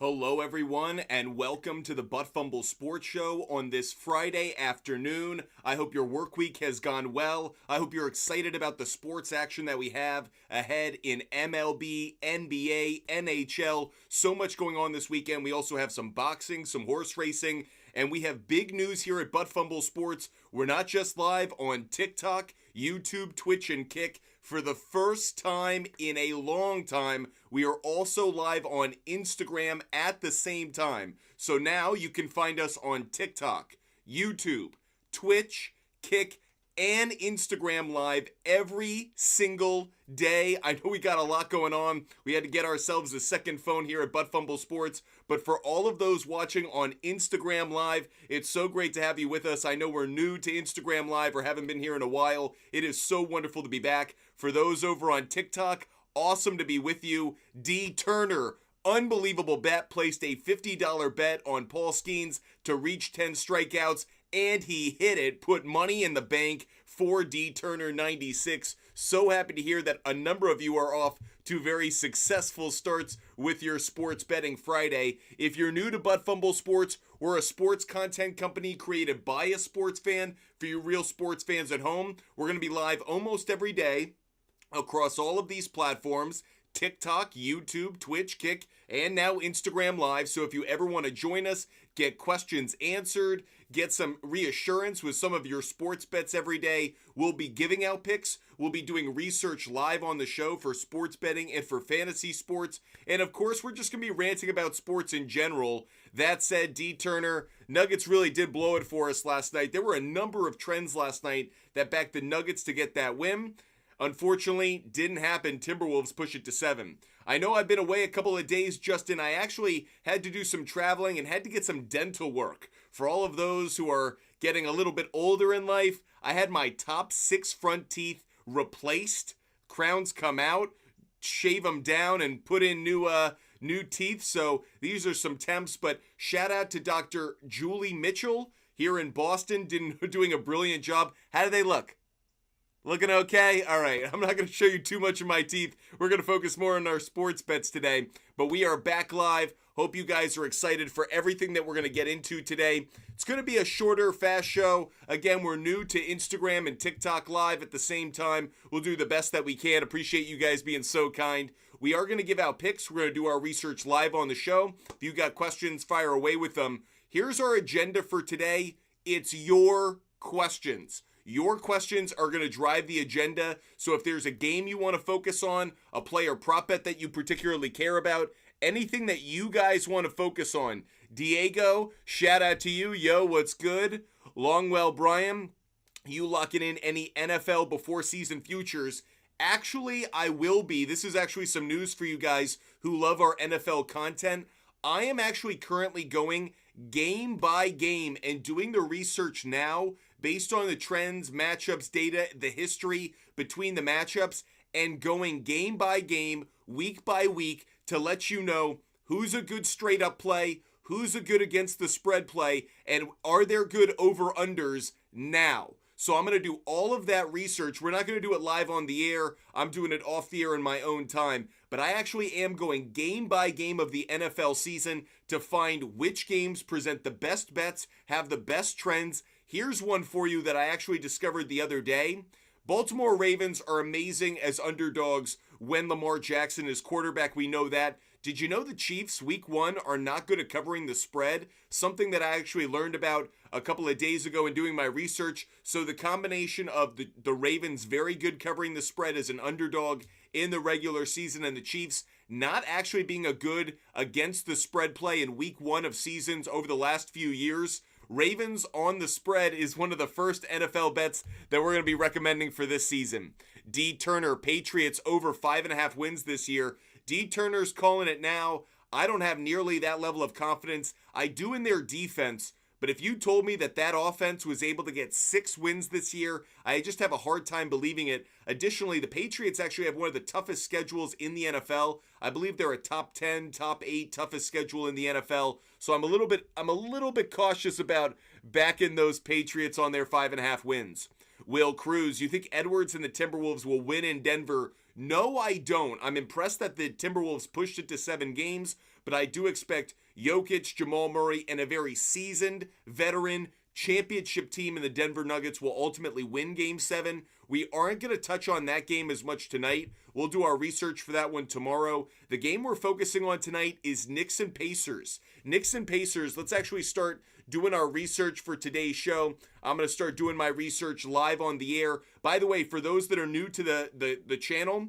Hello, everyone, and welcome to the Butt Fumble Sports Show on this Friday afternoon. I hope your work week has gone well. I hope you're excited about the sports action that we have ahead in MLB, NBA, NHL. So much going on this weekend. We also have some boxing, some horse racing, and we have big news here at Butt Fumble Sports. We're not just live on TikTok, YouTube, Twitch, and Kick. For the first time in a long time, we are also live on Instagram at the same time. So now you can find us on TikTok, YouTube, Twitch, Kick, and Instagram live every single day. I know we got a lot going on. We had to get ourselves a second phone here at Butt Fumble Sports. But for all of those watching on Instagram Live, it's so great to have you with us. I know we're new to Instagram Live or haven't been here in a while. It is so wonderful to be back. For those over on TikTok, awesome to be with you. D. Turner, unbelievable bet, placed a $50 bet on Paul Skeens to reach 10 strikeouts, and he hit it, put money in the bank for D. Turner 96. So happy to hear that a number of you are off to very successful starts with your sports betting Friday. If you're new to Butt Fumble Sports, we're a sports content company created by a sports fan for you real sports fans at home. We're going to be live almost every day across all of these platforms: TikTok, YouTube, Twitch, Kick, and now Instagram Live. So if you ever want to join us, get questions answered, get some reassurance with some of your sports bets every day, we'll be giving out picks. We'll be doing research live on the show for sports betting and for fantasy sports. And of course, we're just going to be ranting about sports in general. That said, D. Turner, Nuggets really did blow it for us last night. There were a number of trends last night that backed the Nuggets to get that win. Unfortunately, didn't happen. Timberwolves push it to 7. I know I've been away a couple of days, Justin. I actually had to do some traveling and had to get some dental work. For all of those who are getting a little bit older in life, I had my top 6 front teeth replaced. Crowns come out, shave them down, and put in new teeth. So these are some temps, but shout out to Dr. Julie Mitchell here in Boston, doing a brilliant job. How do they look? Looking okay? All right, I'm not going to show you too much of my teeth. We're going to focus more on our sports bets today. But we are back live. Hope you guys are excited for everything that we're going to get into today. It's going to be a shorter, fast show. Again, we're new to Instagram and TikTok Live at the same time. We'll do the best that we can. Appreciate you guys being so kind. We are going to give out picks. We're going to do our research live on the show. If you got questions, fire away with them. Here's our agenda for today. It's your questions. Your questions are going to drive the agenda. So if there's a game you want to focus on, a player prop bet that you particularly care about, anything that you guys want to focus on. Diego, shout out to you. Yo, what's good? Longwell Brian, you locking in any NFL before season futures? Actually, I will be. This is actually some news for you guys who love our NFL content. I am actually currently going game by game and doing the research now based on the trends, matchups, data, the history between the matchups, and going game by game, week by week to let you know who's a good straight up play, who's a good against the spread play, and are there good over-unders now. So I'm going to do all of that research. We're not going to do it live on the air. I'm doing it off the air in my own time. But I actually am going game by game of the NFL season to find which games present the best bets, have the best trends. Here's one for you that I actually discovered the other day. Baltimore Ravens are amazing as underdogs when Lamar Jackson is quarterback. We know that. Did you know the Chiefs, week 1, are not good at covering the spread? Something that I actually learned about a couple of days ago in doing my research. So the combination of the Ravens very good covering the spread as an underdog in the regular season, and the Chiefs not actually being a good against the spread play in week 1 of seasons over the last few years. Ravens on the spread is one of the first NFL bets that we're going to be recommending for this season. D. Turner, Patriots over 5.5 wins this year. D. Turner's calling it now. I don't have nearly that level of confidence. I do in their defense, but if you told me that that offense was able to get 6 wins this year, I just have a hard time believing it. Additionally, the Patriots actually have one of the toughest schedules in the NFL. I believe they're a top 10, top 8 toughest schedule in the NFL. So I'm a little bit cautious about backing those Patriots on their 5.5 wins. Will Cruz, you think Edwards and the Timberwolves will win in Denver No, I don't. I'm impressed that the Timberwolves pushed it to 7 games, but I do expect Jokic, Jamal Murray, and a very seasoned veteran championship team in the Denver Nuggets will ultimately win Game 7. We aren't going to touch on that game as much tonight. We'll do our research for that one tomorrow. The game we're focusing on tonight is Knicks and Pacers. Knicks and Pacers, let's actually start doing our research for today's show. I'm going to start doing my research live on the air. By the way, for those that are new to the channel,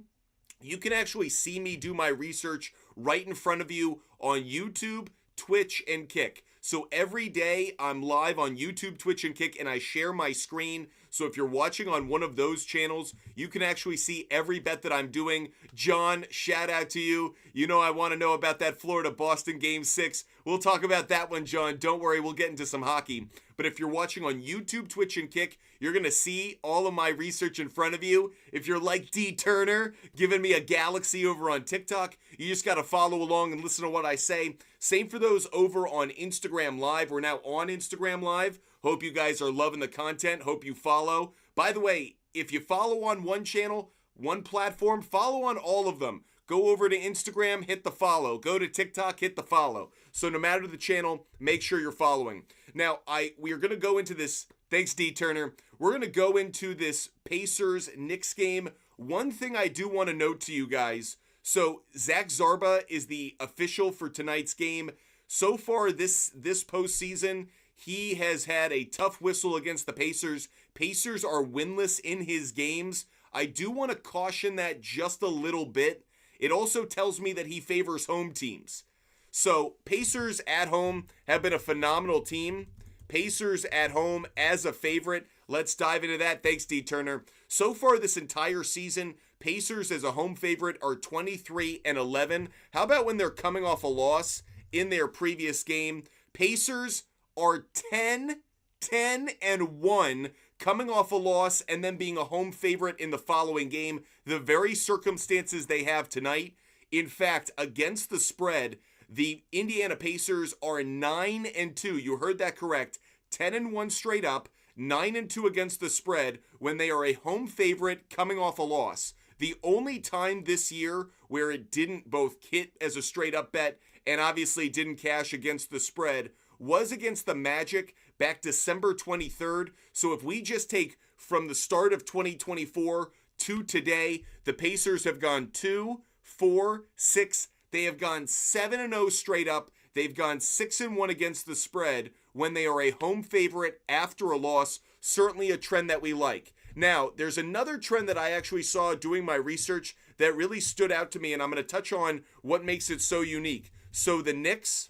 you can actually see me do my research right in front of you on YouTube, Twitch, and Kick. So every day I'm live on YouTube, Twitch, and Kick, and I share my screen. So if you're watching on one of those channels, you can actually see every bet that I'm doing. John, shout out to you. You know I want to know about that Florida-Boston Game 6. We'll talk about that one, John. Don't worry, we'll get into some hockey. But if you're watching on YouTube, Twitch, and Kick, you're going to see all of my research in front of you. If you're like D. Turner, giving me a galaxy over on TikTok, you just got to follow along and listen to what I say. Same for those over on Instagram Live. We're now on Instagram Live. Hope you guys are loving the content. Hope you follow. By the way, if you follow on one channel, one platform, follow on all of them. Go over to Instagram, hit the follow. Go to TikTok, hit the follow. So no matter the channel, make sure you're following. Now, we are going to go into this. Thanks, D. Turner. We're going to go into this Pacers-Knicks game. One thing I do want to note to you guys. So Zach Zarba is the official for tonight's game. So far this postseason, he has had a tough whistle against the Pacers. Pacers are winless in his games. I do want to caution that just a little bit. It also tells me that he favors home teams. So Pacers at home have been a phenomenal team. Pacers at home as a favorite. Let's dive into that. Thanks, D. Turner. So far this entire season, Pacers as a home favorite are 23-11. How about when they're coming off a loss in their previous game? Pacers are 10-1 coming off a loss and then being a home favorite in the following game. The very circumstances they have tonight. In fact, against the spread, the Indiana Pacers are 9-2. You heard that correct. 10-1 straight up, 9-2 against the spread when they are a home favorite coming off a loss. The only time this year where it didn't both hit as a straight up bet and obviously didn't cash against the spread was against the Magic back December 23rd. So if we just take from the start of 2024 to today, the Pacers have gone 2-4-6. They have gone 7-0 straight up. They've gone 6-1 against the spread when they are a home favorite after a loss. Certainly a trend that we like. Now, there's another trend that I actually saw doing my research that really stood out to me, and I'm going to touch on what makes it so unique. So the Knicks,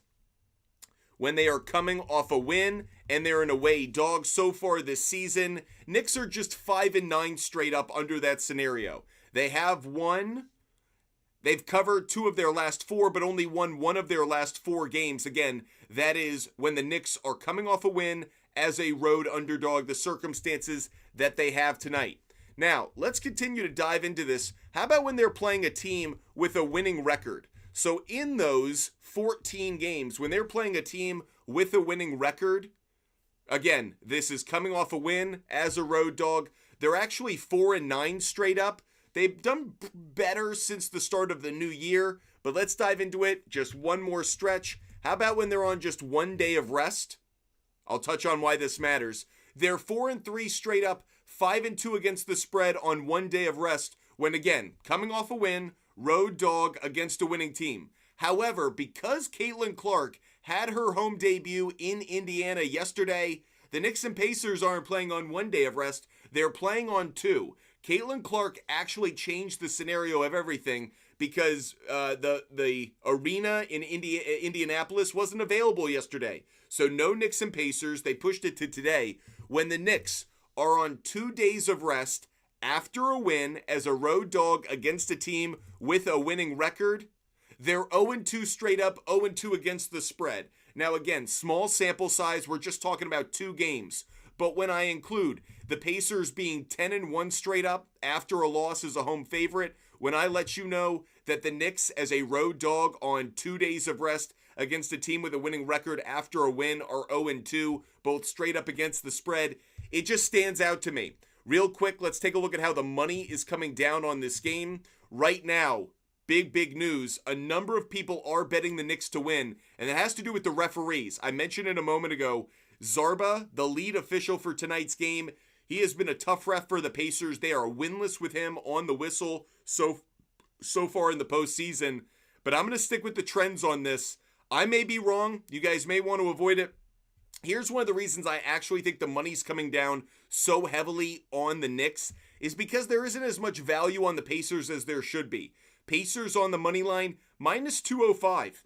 when they are coming off a win and they're an away dog so far this season, Knicks are just 5-9 straight up under that scenario. They have won. They've covered 2 of their last 4, but only won 1 of their last 4 games. Again, that is when the Knicks are coming off a win as a road underdog, the circumstances that they have tonight. Now, let's continue to dive into this. How about when they're playing a team with a winning record? So in those 14 games, when they're playing a team with a winning record, again, this is coming off a win as a road dog. They're actually 4-9 straight up. They've done better since the start of the new year, but let's dive into it. Just one more stretch. How about when they're on just 1 day of rest? I'll touch on why this matters. They're 4-3 straight up, 5-2 against the spread on 1 day of rest, when again, coming off a win, road dog against a winning team. However, because Caitlin Clark had her home debut in Indiana yesterday, the Knicks and Pacers aren't playing on 1 day of rest, they're playing on 2. Caitlin Clark actually changed the scenario of everything because the arena in Indianapolis wasn't available yesterday. So no Knicks and Pacers. They pushed it to today when the Knicks are on 2 days of rest after a win as a road dog against a team with a winning record. They're 0-2 straight up, 0-2 against the spread. Now again, small sample size. We're just talking about 2 games. But when I include the Pacers being 10-1 straight up after a loss as a home favorite, when I let you know that the Knicks as a road dog on 2 days of rest against a team with a winning record after a win are 0-2, both straight up against the spread, it just stands out to me. Real quick, let's take a look at how the money is coming down on this game. right now, big news, a number of people are betting the Knicks to win, and it has to do with the referees. I mentioned it a moment ago. Zarba, the lead official for tonight's game, he has been a tough ref for the Pacers. They are winless with him on the whistle so far in the postseason. But I'm going to stick with the trends on this. I may be wrong. You guys may want to avoid it. Here's one of the reasons I actually think the money's coming down so heavily on the Knicks is because there isn't as much value on the Pacers as there should be. Pacers on the money line, minus 205.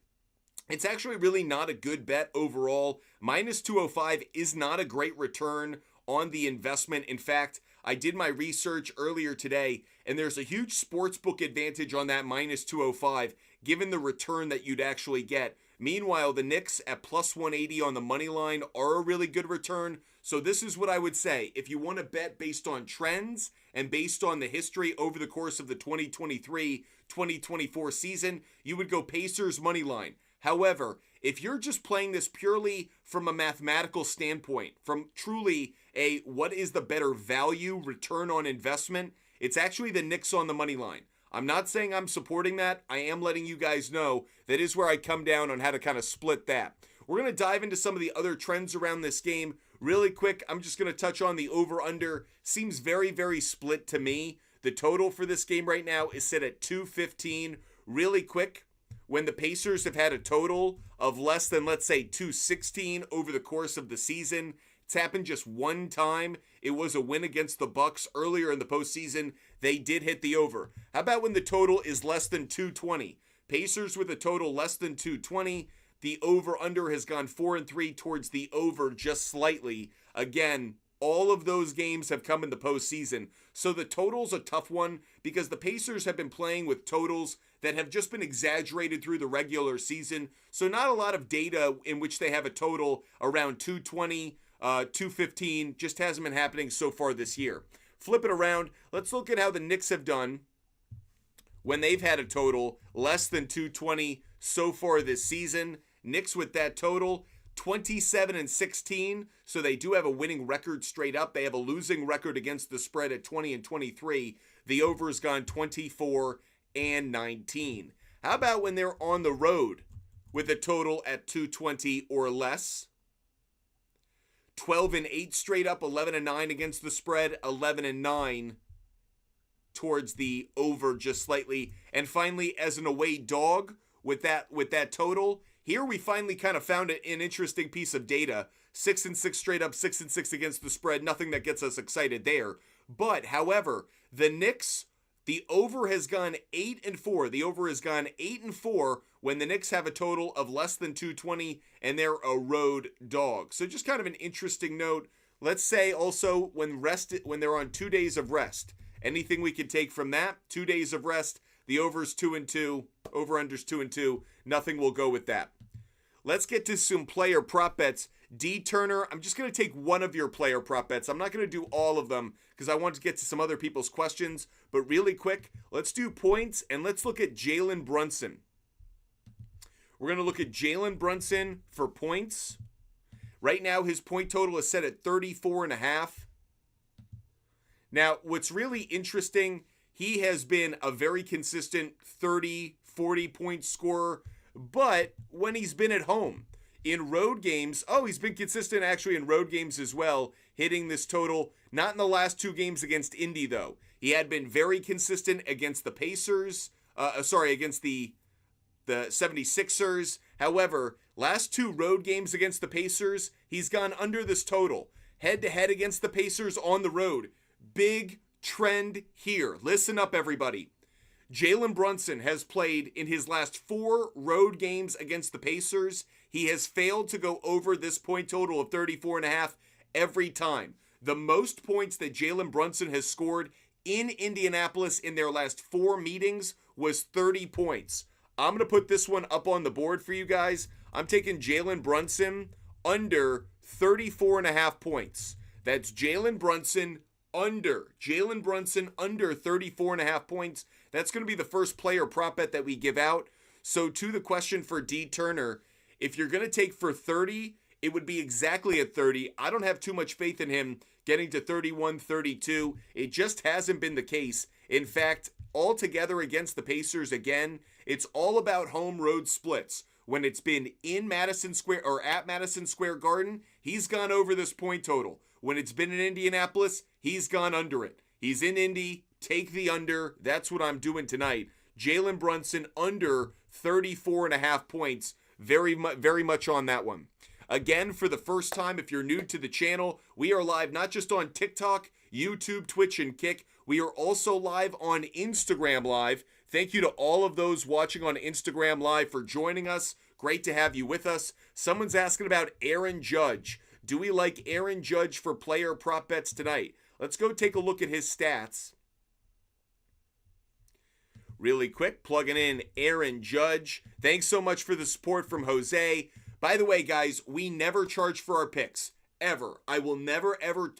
It's actually really not a good bet overall. Minus 205 is not a great return on the investment. In fact, I did my research earlier today, and there's a huge sportsbook advantage on that minus 205, given the return that you'd actually get. Meanwhile, the Knicks at plus 180 on the money line are a really good return. So this is what I would say. If you want to bet based on trends and based on the history over the course of the 2023-2024 season, you would go Pacers money line. However, if you're just playing this purely from a mathematical standpoint, from truly a what is the better value return on investment, it's actually the Knicks on the money line. I'm not saying I'm supporting that. I am letting you guys know that is where I come down on how to kind of split that. We're going to dive into some of the other trends around this game really quick. I'm just going to touch on the over-under. Seems very split to me. The total for this game right now is set at 215. Really quick, when the Pacers have had a total of less than, let's say, 216 over the course of the season, it's happened just one time. It was a win against the Bucks earlier in the postseason. They did hit the over. How about when the total is less than 220? Pacers with a total less than 220. The over-under has gone 4-3 towards the over just slightly. Again, all of those games have come in the postseason. So the total's a tough one because the Pacers have been playing with totals that have just been exaggerated through the regular season. So not a lot of data in which they have a total around 220, 215. Just hasn't been happening so far this year. Flip it around. Let's look at how the Knicks have done when they've had a total less than 220 so far this season. Knicks with that total, 27-16, so they do have a winning record straight up. They have a losing record against the spread at 20-23. The over has gone 24-19. How about when they're on the road with a total at 220 or less? 12-8 straight up, 11-9 against the spread, 11-9 towards the over just slightly. And finally, as an away dog with that total, here we finally kind of found an interesting piece of data. 6-6 straight up, 6-6 against the spread. Nothing that gets us excited there. But, however, the Knicks, the over has gone 8-4. The over has gone 8-4 when the Knicks have a total of less than 220 and they're a road dog. So just kind of an interesting note. Let's say also when they're on 2 days of rest. Anything we could take from that? 2 days of rest. The over's 2-2. Over-under's 2-2. Nothing will go with that. Let's get to some player prop bets. D. Turner, I'm just going to take one of your player prop bets. I'm not going to do all of them because I want to get to some other people's questions. But really quick, let's do points and let's look at Jalen Brunson. We're going to look at Jalen Brunson for points. Right now, his point total is set at 34.5. Now, what's really interesting, he has been a very consistent 30, 40-point scorer, but when he's been at home, in road games, he's been consistent actually in road games as well, hitting this total. Not in the last two games against Indy, though. He had been very consistent against the Pacers, against the 76ers. However, last two road games against the Pacers, he's gone under this total. Head-to-head against the Pacers on the road. Big trend here. Listen up, everybody. Jalen Brunson has played in his last 4 road games against the Pacers. He has failed to go over this point total of 34.5 every time. The most points that Jalen Brunson has scored in Indianapolis in their last 4 meetings was 30 points. I'm going to put this one up on the board for you guys. I'm taking Jalen Brunson under 34.5 points. That's Jalen Brunson under 34.5 points. That's going to be the first player prop bet that we give out. So to the question for D. Turner, if you're going to take for 30, it would be exactly at 30. I don't have too much faith in him getting to 31, 32. It just hasn't been the case. In fact, all together against the Pacers again. It's all about home road splits. When it's been in Madison Square or at Madison Square Garden, he's gone over this point total. When it's been in Indianapolis, he's gone under it. He's in Indy, take the under. That's what I'm doing tonight. Jalen Brunson under 34.5 points. Very much on that one. Again, for the first time, if you're new to the channel, we are live not just on TikTok, YouTube, Twitch, and Kick. We are also live on Instagram Live. Thank you to all of those watching on Instagram Live for joining us. Great to have you with us. Someone's asking about Aaron Judge. Do we like Aaron Judge for player prop bets tonight? Let's go take a look at his stats. Really quick, plugging in Aaron Judge. Thanks so much for the support from Jose. By the way, guys, we never charge for our picks. Ever. I will never, ever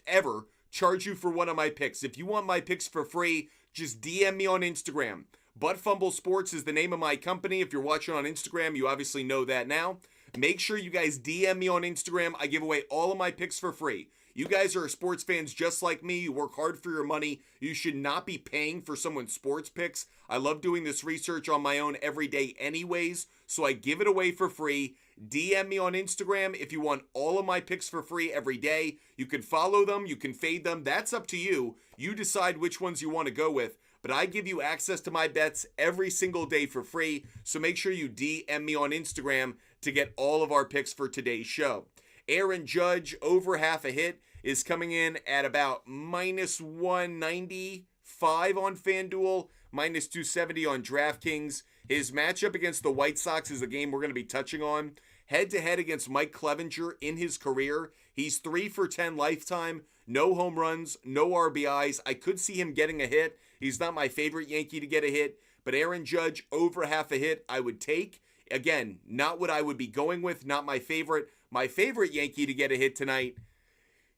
charge you for one of my picks. If you want my picks for free, just DM me on Instagram. Butt Fumble Sports is the name of my company. If you're watching on Instagram, you obviously know that now. Make sure you guys DM me on Instagram. I give away all of my picks for free. You guys are sports fans just like me. You work hard for your money. You should not be paying for someone's sports picks. I love doing this research on my own every day anyways, so I give it away for free. DM me on Instagram if you want all of my picks for free every day. You can follow them. You can fade them. That's up to you. You decide which ones you want to go with. But I give you access to my bets every single day for free. So make sure you DM me on Instagram to get all of our picks for today's show. Aaron Judge, over half a hit, is coming in at about minus 195 on FanDuel, minus 270 on DraftKings. His matchup against the White Sox is a game we're going to be touching on. Head-to-head against Mike Clevenger in his career, he's 3 for 10 lifetime, no home runs, no RBIs. I could see him getting a hit. He's not my favorite Yankee to get a hit, but Aaron Judge over half a hit I would take. Again, not what I would be going with, not my favorite. My favorite Yankee to get a hit tonight,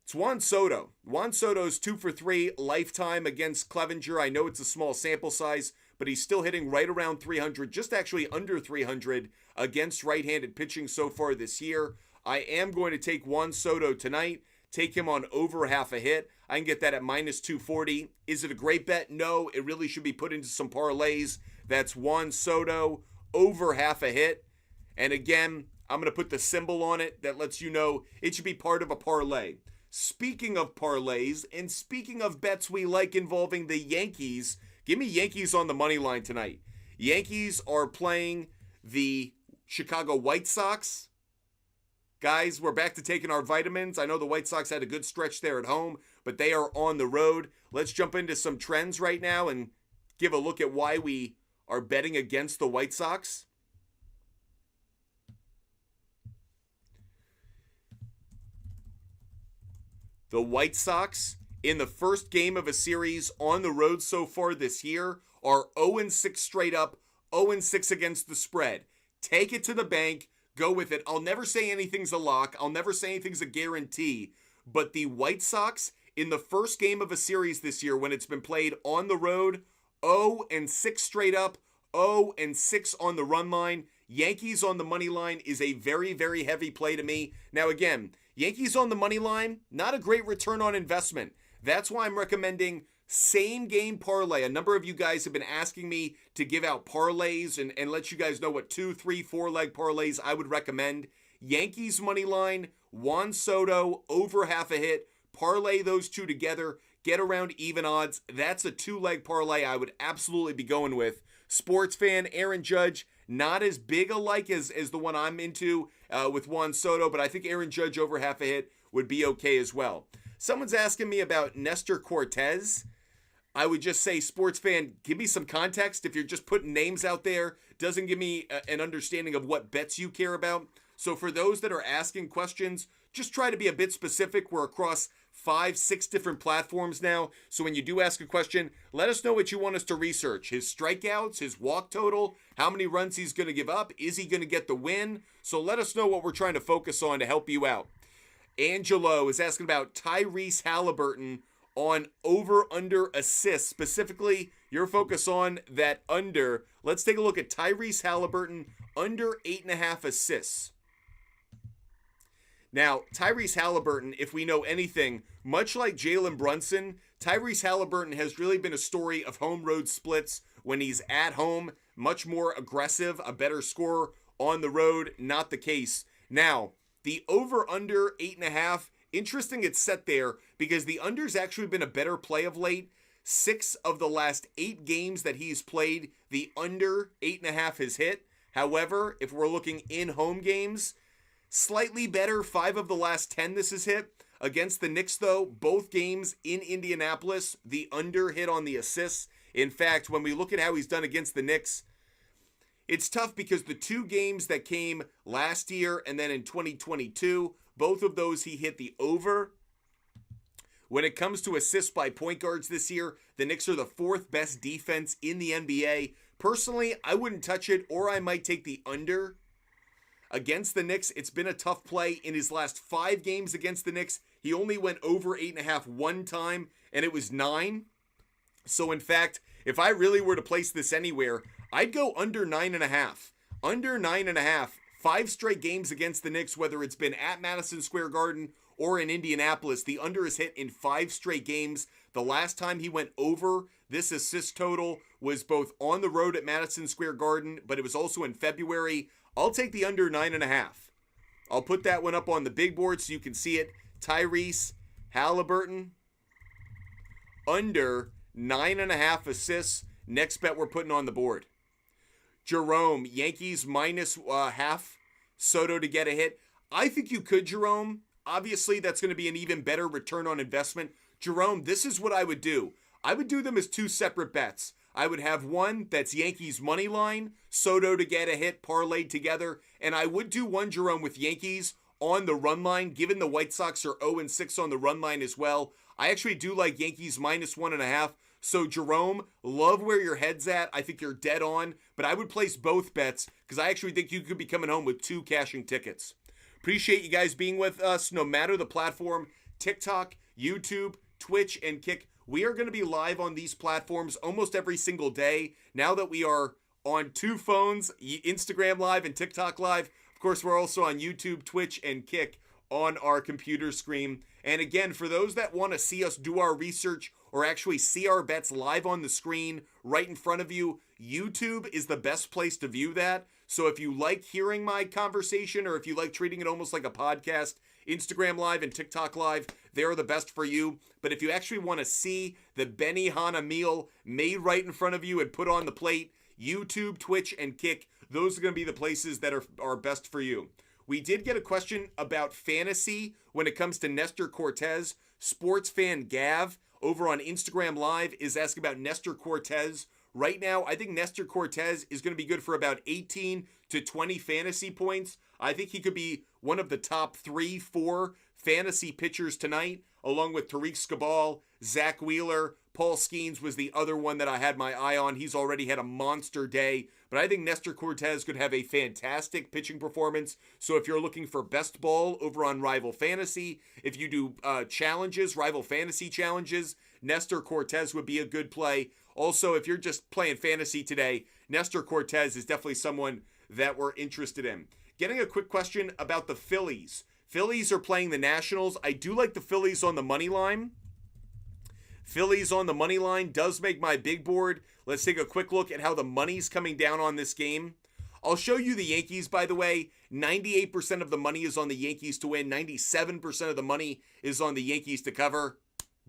it's Juan Soto. Juan Soto's 2 for 3 lifetime against Clevenger. I know it's a small sample size, but he's still hitting right around 300, just actually under 300 against right-handed pitching so far this year. I am going to take Juan Soto tonight, take him on over half a hit. I can get that at minus 240. Is it a great bet? No, it really should be put into some parlays. That's Juan Soto over half a hit. And again, I'm going to put the symbol on it that lets you know it should be part of a parlay. Speaking of parlays and speaking of bets we like involving the Yankees, give me Yankees on the money line tonight. Yankees are playing the Chicago White Sox. Guys, we're back to taking our vitamins. I know the White Sox had a good stretch there at home, but they are on the road. Let's jump into some trends right now and give a look at why we are betting against the White Sox. The White Sox, in the first game of a series on the road so far this year, are 0-6 straight up, 0-6 against the spread. Take it to the bank, go with it. I'll never say anything's a lock. I'll never say anything's a guarantee. But the White Sox, in the first game of a series this year, when it's been played on the road, 0-6 straight up, 0-6 on the run line. Yankees on the money line is a very, very heavy play to me. Now again, Yankees on the money line, not a great return on investment. That's why I'm recommending same game parlay. A number of you guys have been asking me to give out parlays and let you guys know what 2, 3, 4 leg parlays I would recommend. Yankees money line, Juan Soto over half a hit. Parlay those two together. Get around even odds. That's a 2-leg parlay I would absolutely be going with. Sports fan Aaron Judge, not as big a like as the one I'm into with Juan Soto, but I think Aaron Judge over half a hit would be okay as well. Someone's asking me about Nestor Cortez. I would just say, sports fan, give me some context. If you're just putting names out there, doesn't give me an understanding of what bets you care about. So for those that are asking questions, just try to be a bit specific. We're across 5, 6 different platforms now. So when you do ask a question, let us know what you want us to research. His strikeouts, his walk total, how many runs he's going to give up. Is he going to get the win? So let us know what we're trying to focus on to help you out. Angelo is asking about Tyrese Halliburton on over-under assists. Specifically, your focus on that under. Let's take a look at Tyrese Halliburton under 8.5 assists. Now, Tyrese Halliburton, if we know anything, much like Jalen Brunson, Tyrese Halliburton has really been a story of home road splits when he's at home, much more aggressive, a better scorer on the road, not the case. Now, the over-under 8.5, interesting it's set there because the under's actually been a better play of late. 6 of the last 8 games that he's played, the under 8.5 has hit. However, if we're looking in home games, slightly better, 5 of the last 10 this has hit. Against the Knicks, though, both games in Indianapolis, the under hit on the assists. In fact, when we look at how he's done against the Knicks, it's tough because the 2 games that came last year and then in 2022, both of those he hit the over. When it comes to assists by point guards this year, the Knicks are the 4th best defense in the NBA. Personally, I wouldn't touch it, or I might take the under. Against the Knicks, it's been a tough play. In his last 5 games against the Knicks, he only went over 8.5 one time, and it was 9. So, in fact, if I really were to place this anywhere, I'd go under 9.5. Under 9.5, 5 straight games against the Knicks, whether it's been at Madison Square Garden or in Indianapolis, the under is hit in 5 straight games. The last time he went over this assist total was both on the road at Madison Square Garden, but it was also in February. I'll take the under 9.5. I'll put that one up on the big board so you can see it. Tyrese Halliburton, under 9.5 assists. Next bet we're putting on the board. Jerome, Yankees minus half. Soto to get a hit. I think you could, Jerome. Obviously, that's going to be an even better return on investment. Jerome, this is what I would do. I would do them as 2 separate bets. I would have one that's Yankees money line, Soto to get a hit, parlayed together, and I would do one, Jerome, with Yankees on the run line, given the White Sox are 0-6 on the run line as well. I actually do like Yankees minus 1.5. So, Jerome, love where your head's at. I think you're dead on, but I would place both bets because I actually think you could be coming home with 2 cashing tickets. Appreciate you guys being with us, no matter the platform, TikTok, YouTube, Twitch, and Kick. We are going to be live on these platforms almost every single day. Now that we are on 2 phones, Instagram Live and TikTok Live. Of course, we're also on YouTube, Twitch, and Kick on our computer screen. And again, for those that want to see us do our research or actually see our bets live on the screen right in front of you, YouTube is the best place to view that. So if you like hearing my conversation or if you like treating it almost like a podcast, Instagram Live and TikTok Live, they're the best for you. But if you actually want to see the Benihana meal made right in front of you and put on the plate, YouTube, Twitch, and Kick, those are going to be the places that are best for you. We did get a question about fantasy when it comes to Nestor Cortez. Sports fan Gav over on Instagram Live is asking about Nestor Cortez. Right now, I think Nestor Cortez is going to be good for about 18 to 20 fantasy points. I think he could be one of the top 3-4 fantasy pitchers tonight, along with Tariq Skubal, Zach Wheeler. Paul Skeens was the other one that I had my eye on. He's already had a monster day. But I think Nestor Cortez could have a fantastic pitching performance. So if you're looking for best ball over on Rival Fantasy, if you do challenges, Rival Fantasy challenges, Nestor Cortez would be a good play. Also, if you're just playing fantasy today, Nestor Cortez is definitely someone that we're interested in. Getting a quick question about the Phillies. Phillies are playing the Nationals. I do like the Phillies on the money line. Phillies on the money line does make my big board. Let's take a quick look at how the money's coming down on this game. I'll show you the Yankees, by the way. 98% of the money is on the Yankees to win. 97% of the money is on the Yankees to cover.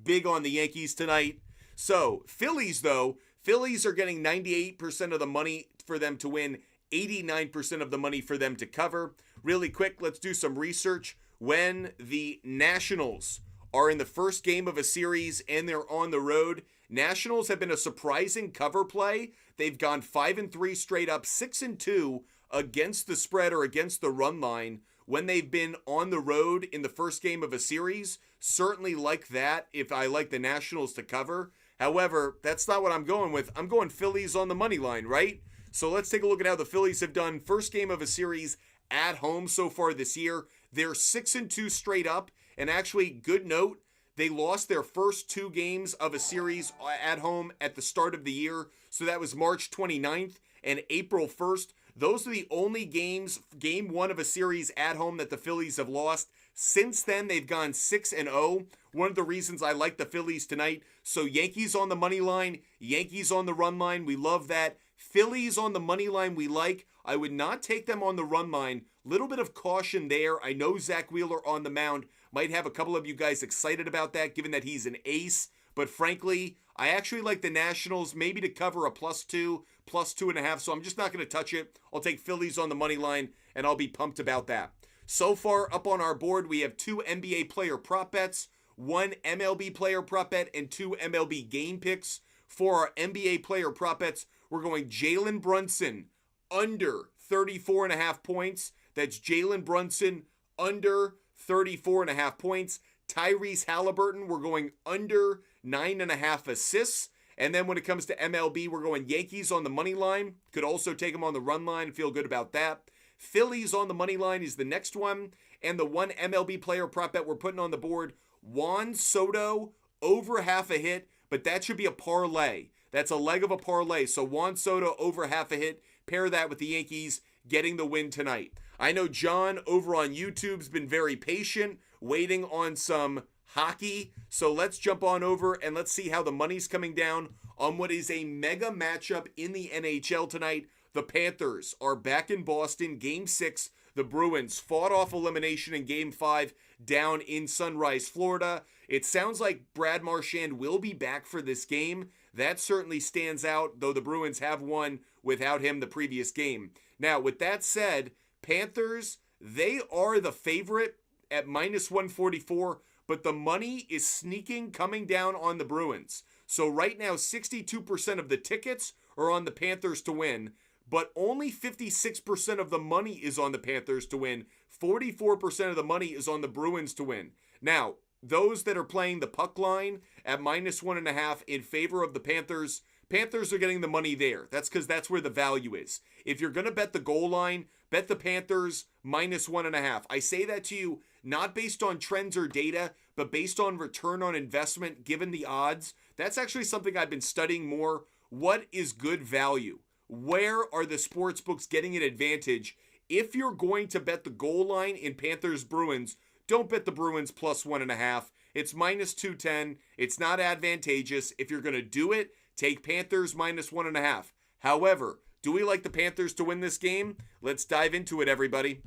Big on the Yankees tonight. So, Phillies, though, Phillies are getting 98% of the money for them to win, 89% of the money for them to cover. Really quick, let's do some research. When the Nationals are in the first game of a series and they're on the road, Nationals have been a surprising cover play. They've gone 5-3 straight up, 6-2 against the spread or against the run line when they've been on the road in the first game of a series. Certainly like that if I like the Nationals to cover. However, that's not what I'm going with. I'm going Phillies on the money line, right? So let's take a look at how the Phillies have done first game of a series at home so far this year. They're 6-2 straight up. And actually, good note, they lost their first 2 games of a series at home at the start of the year. So that was March 29th and April 1st. Those are the only games, game one of a series at home that the Phillies have lost. Since then, they've gone 6-0. One of the reasons I like the Phillies tonight. So Yankees on the money line, Yankees on the run line. We love that. Phillies on the money line we like. I would not take them on the run line. Little bit of caution there. I know Zach Wheeler on the mound might have a couple of you guys excited about that, given that he's an ace. But frankly, I actually like the Nationals maybe to cover a +2, +2.5. So I'm just not going to touch it. I'll take Phillies on the money line, and I'll be pumped about that. So far up on our board, we have 2 NBA player prop bets, 1 MLB player prop bet, and 2 MLB game picks. For our NBA player prop bets, we're going Jalen Brunson under 34.5 points. That's Jalen Brunson under 34.5 points. Tyrese Halliburton, we're going under 9.5 assists. And then when it comes to MLB, we're going Yankees on the money line. Could also take them on the run line and feel good about that. Phillies on the money line is the next one. And the 1 MLB player prop bet we're putting on the board, Juan Soto over half a hit, but that should be a parlay. That's a leg of a parlay. So Juan Soto over half a hit. Pair that with the Yankees getting the win tonight. I know John over on YouTube's been very patient, waiting on some hockey. So let's jump on over and let's see how the money's coming down on what is a mega matchup in the NHL tonight. The Panthers are back in Boston, Game 6. The Bruins fought off elimination in Game 5 down in Sunrise, Florida. It sounds like Brad Marchand will be back for this game. That certainly stands out, though the Bruins have won without him the previous game. Now, with that said, Panthers, they are the favorite at -144, but the money is sneaking coming down on the Bruins. So right now, 62% of the tickets are on the Panthers to win, but only 56% of the money is on the Panthers to win. 44% of the money is on the Bruins to win. Now, those that are playing the puck line at -1.5 in favor of the Panthers, Panthers are getting the money there. That's because that's where the value is. If you're going to bet the goal line, bet the Panthers -1.5. I say that to you not based on trends or data, but based on return on investment given the odds. That's actually something I've been studying more. What is good value? Where are the sports books getting an advantage? If you're going to bet the goal line in Panthers-Bruins, don't bet the Bruins +1.5. It's -210. It's not advantageous. If you're going to do it, take Panthers -1.5. However, do we like the Panthers to win this game? Let's dive into it, everybody.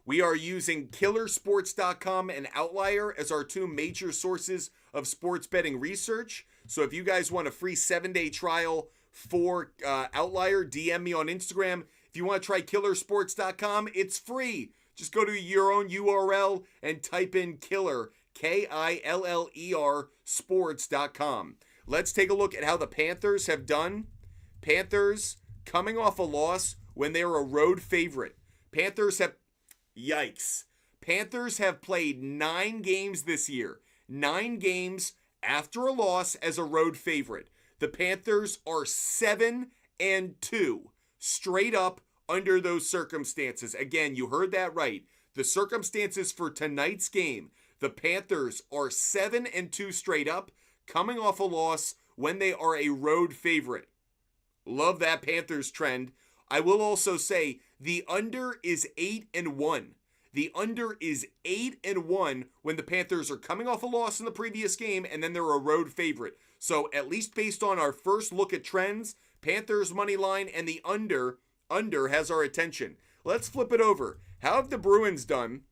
We are using killersports.com and Outlier as our 2 major sources of sports betting research. So if you guys want a free 7-day trial for Outlier, DM me on Instagram. If you want to try killersports.com, it's free. Just go to your own URL and type in killer, KILLER, sports.com. Let's take a look at how the Panthers have done. Panthers coming off a loss when they were a road favorite. Panthers have played 9 games this year. 9 games after a loss as a road favorite. The Panthers are 7-2 straight up under those circumstances. Again, you heard that right. The circumstances for tonight's game, the Panthers are 7-2 straight up, coming off a loss when they are a road favorite. Love that Panthers trend. I will also say the under is 8-1. The under is 8-1 when the Panthers are coming off a loss in the previous game and then they're a road favorite. So at least based on our first look at trends, Panthers money line and the under has our attention. Let's flip it over. How have the Bruins done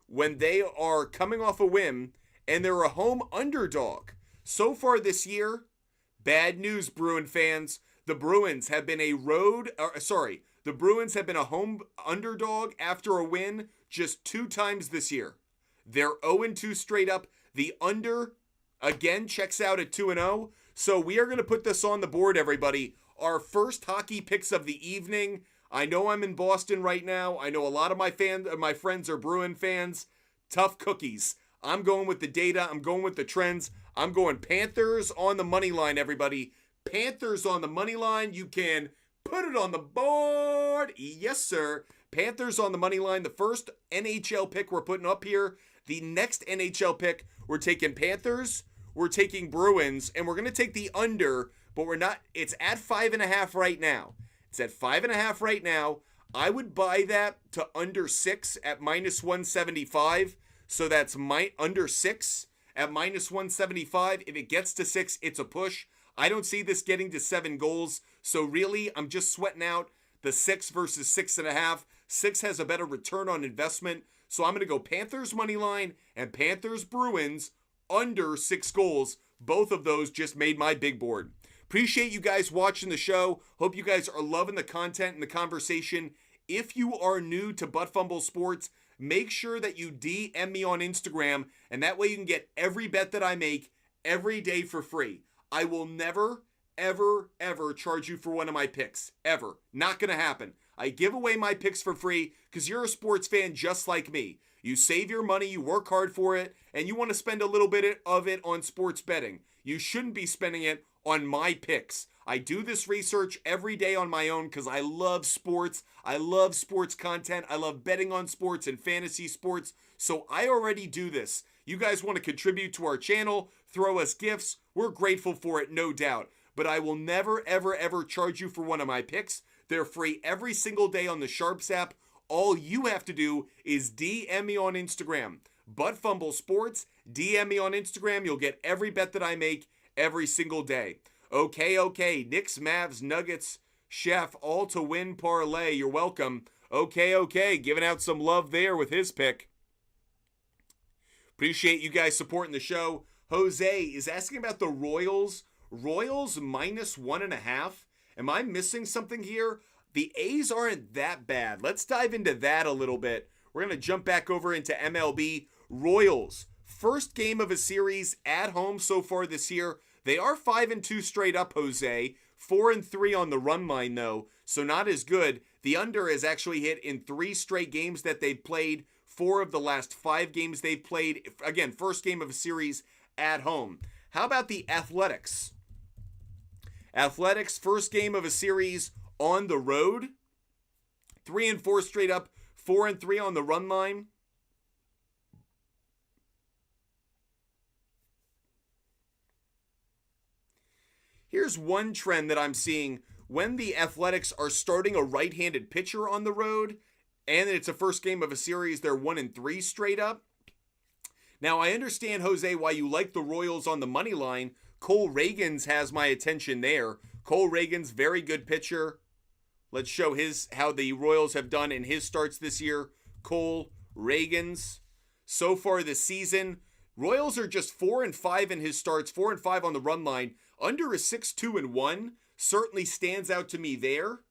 when they are coming off a win and they're a home underdog? So far this year, bad news, Bruin fans. The Bruins have been a home underdog after a win just 2 times this year. They're 0-2 straight up. The under, again, checks out at 2-0. So we are going to put this on the board, everybody. Our first hockey picks of the evening. I know I'm in Boston right now. I know a lot of my friends are Bruin fans. Tough cookies. I'm going with the data. I'm going with the trends. I'm going Panthers on the money line, everybody. Panthers on the money line. You can put it on the board. Yes, sir. Panthers on the money line. The first NHL pick we're putting up here. The next NHL pick, we're taking Panthers. we're taking Bruins, and we're going to take the under, but we're not. It's at 5.5 right now. It's at 5.5 right now. I would buy that to under 6 at minus 175. So that's my under 6 at minus 175. If it gets to 6, it's a push. I don't see this getting to 7 goals. So really, I'm just sweating out the 6 versus 6.5. 6 has a better return on investment. So I'm going to go Panthers money line and Panthers Bruins under 6 goals. Both of those just made my big board. Appreciate you guys watching the show. Hope you guys are loving the content and the conversation. If you are new to Butt Fumble Sports, make sure that you DM me on Instagram, and that way you can get every bet that I make every day for free. I will never, ever, ever charge you for one of my picks. Ever. Not going to happen. I give away my picks for free because you're a sports fan just like me. You save your money, you work hard for it, and you want to spend a little bit of it on sports betting. You shouldn't be spending it on my picks. I do this research every day on my own because I love sports. I love sports content. I love betting on sports and fantasy sports. So I already do this. You guys want to contribute to our channel, throw us gifts. We're grateful for it, no doubt. But I will never, ever, ever charge you for one of my picks. They're free every single day on the SHARPZ app. All you have to do is DM me on Instagram. Butt Fumble Sports. DM me on Instagram. You'll get every bet that I make every single day. Okay. Knicks, Mavs, Nuggets, Chef, all to win parlay. You're welcome. Okay. Giving out some love there with his pick. Appreciate you guys supporting the show. Jose is asking about the Royals. Royals minus 1.5. Am I missing something here? The A's aren't that bad. Let's dive into that a little bit. We're going to jump back over into MLB. Royals, first game of a series at home so far this year. They are 5-2 straight up, Jose. 4-3 on the run line, though, so not as good. The under has actually hit in 3 straight games that they've played. 4 of the last 5 games they've played. Again, first game of a series at home. How about the Athletics? Athletics, first game of a series on the road. 3-4 straight up. 4-3 on the run line. Here's one trend that I'm seeing. When the Athletics are starting a right-handed pitcher on the road, and it's a first game of a series, they're 1-3 straight up. Now, I understand, Jose, why you like the Royals on the money line. Cole Ragans has my attention there. Cole Ragans, very good pitcher. Let's show how the Royals have done in his starts this year. Cole Ragans. So far this season, Royals are just 4-5 in his starts, 4-5 on the run line. Under a 6-2-1 certainly stands out to me there.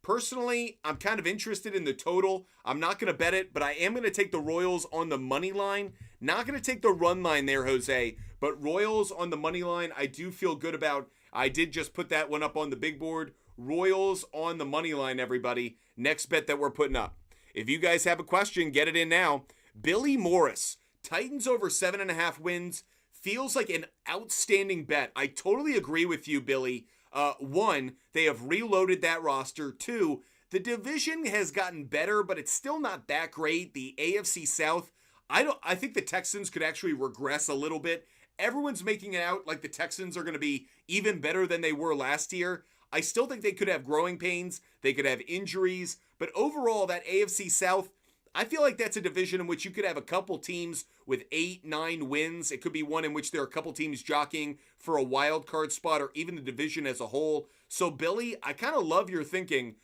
Personally, I'm kind of interested in the total. I'm not going to bet it, but I am going to take the Royals on the money line. Not going to take the run line there, Jose, but Royals on the money line, I do feel good about. I did just put that one up on the big board. Royals on the money line, everybody. Next bet that we're putting up. If you guys have a question, get it in now. Billy Morris, Titans over 7.5 wins. Feels like an outstanding bet. I totally agree with you, Billy. 1, they have reloaded that roster. 2, the division has gotten better, but it's still not that great. The AFC South, I think the Texans could actually regress a little bit. Everyone's making it out like the Texans are going to be even better than they were last year. I still think they could have growing pains. They could have injuries. But overall, that AFC South, I feel like that's a division in which you could have a couple teams with 8-9 wins. It could be one in which there are a couple teams jockeying for a wild card spot or even the division as a whole. So, Billy, I kind of love your thinking.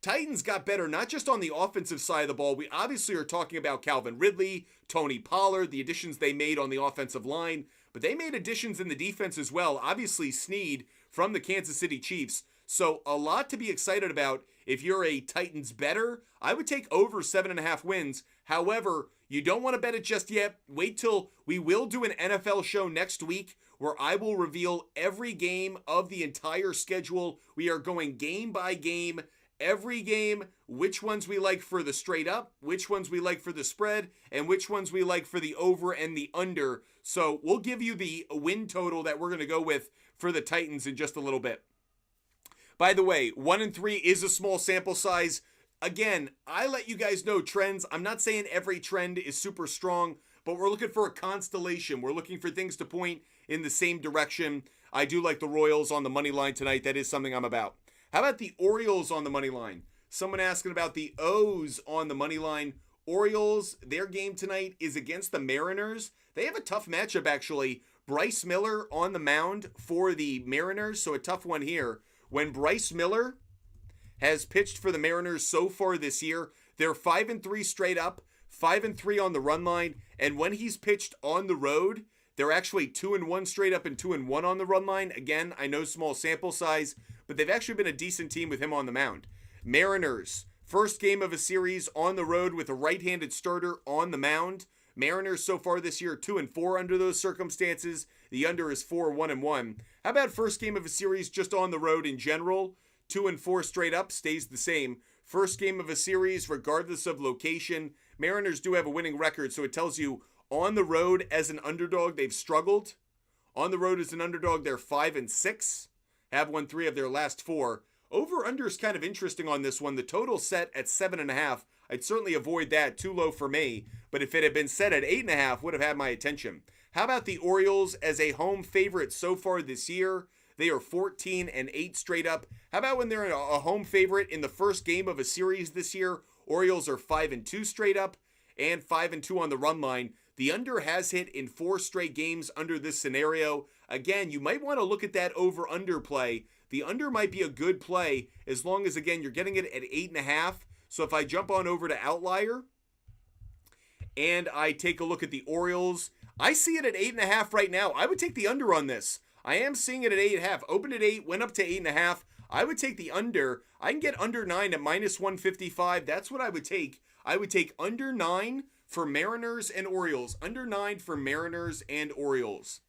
Titans got better, not just on the offensive side of the ball. We obviously are talking about Calvin Ridley, Tony Pollard, the additions they made on the offensive line, but they made additions in the defense as well. Obviously, Snead from the Kansas City Chiefs. So a lot to be excited about. If you're a Titans bettor, I would take over 7.5 wins. However, you don't want to bet it just yet. Wait till we will do an NFL show next week where I will reveal every game of the entire schedule. We are going game by game, every game, which ones we like for the straight up, which ones we like for the spread, and which ones we like for the over and the under. So we'll give you the win total that we're going to go with for the Titans in just a little bit. By the way, 1-3 is a small sample size. Again, I let you guys know trends. I'm not saying every trend is super strong, but we're looking for a constellation. We're looking for things to point in the same direction. I do like the Royals on the money line tonight. That is something I'm about. How about the Orioles on the money line? Someone asking about the O's on the money line. Orioles, their game tonight is against the Mariners. They have a tough matchup, actually. Bryce Miller on the mound for the Mariners, so a tough one here. When Bryce Miller has pitched for the Mariners so far this year, they're 5-3 straight up, 5-3 on the run line, and when he's pitched on the road, they're actually 2-1 straight up and 2-1 on the run line. Again, I know small sample size, but they've actually been a decent team with him on the mound. Mariners, first game of a series on the road with a right-handed starter on the mound. Mariners so far this year 2-4 under those circumstances. The under is 4-1-1. How about first game of a series just on the road in general? 2-4 straight up stays the same. First game of a series regardless of location. Mariners do have a winning record, so it tells you on the road as an underdog they've struggled. On the road as an underdog they're 5-6. Have won 3 of their last 4. Over-under is kind of interesting on this one. The total set at 7.5. I'd certainly avoid that. Too low for me. But if it had been set at 8.5, would have had my attention. How about the Orioles as a home favorite so far this year? They are 14-8 straight up. How about when they're a home favorite in the first game of a series this year? Orioles are 5-2 straight up and 5-2 on the run line. The under has hit in 4 straight games under this scenario. Again, you might want to look at that over-under play. The under might be a good play as long as, again, you're getting it at 8.5. So if I jump on over to Outlier and I take a look at the Orioles, I see it at 8.5 right now. I would take the under on this. I am seeing it at 8.5. Opened at 8, went up to 8.5. I would take the under. I can get under 9 at -155. That's what I would take. I would take under 9 for Mariners and Orioles. Under 9 for Mariners and Orioles.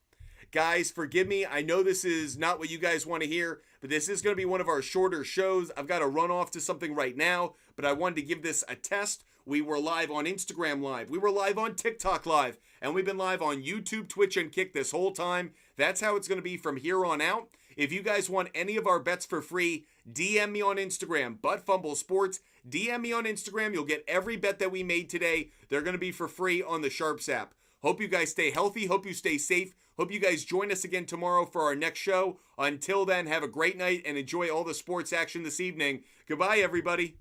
Guys, forgive me. I know this is not what you guys want to hear, but this is going to be one of our shorter shows. I've got to run off to something right now, but I wanted to give this a test. We were live on Instagram Live. We were live on TikTok Live. And we've been live on YouTube, Twitch, and Kick this whole time. That's how it's going to be from here on out. If you guys want any of our bets for free, DM me on Instagram, ButtFumble Sports. DM me on Instagram. You'll get every bet that we made today. They're going to be for free on the SHARPZ app. Hope you guys stay healthy. Hope you stay safe. Hope you guys join us again tomorrow for our next show. Until then, have a great night and enjoy all the sports action this evening. Goodbye, everybody.